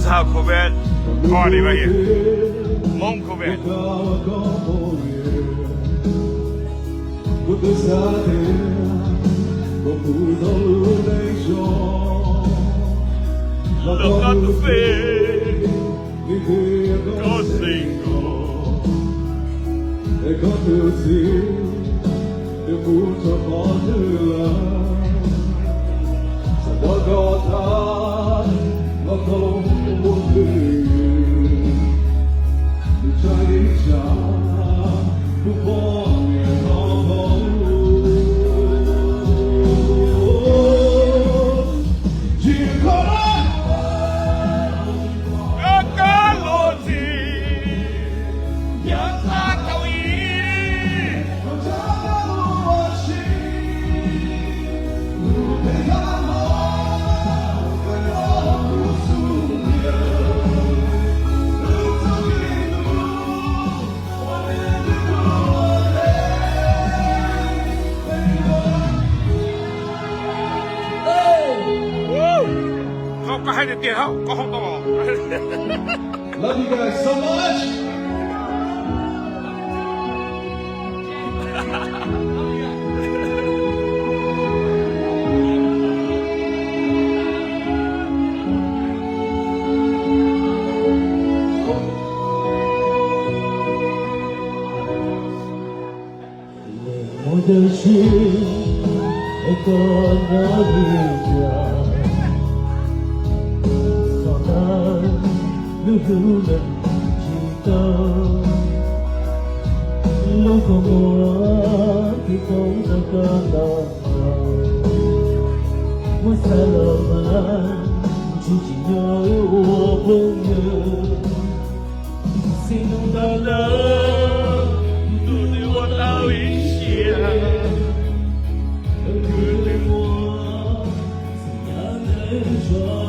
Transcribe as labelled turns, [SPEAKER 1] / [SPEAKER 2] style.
[SPEAKER 1] is how Corvette party right here. Mon Corvette. Look at the face, go single.
[SPEAKER 2] E quando sim, eu muito pode se bogota, no colombo de Charicha, o bom é novo. De coração. Love you guys so much.
[SPEAKER 3] Se não dá não, tudo eu vou encher. Joy.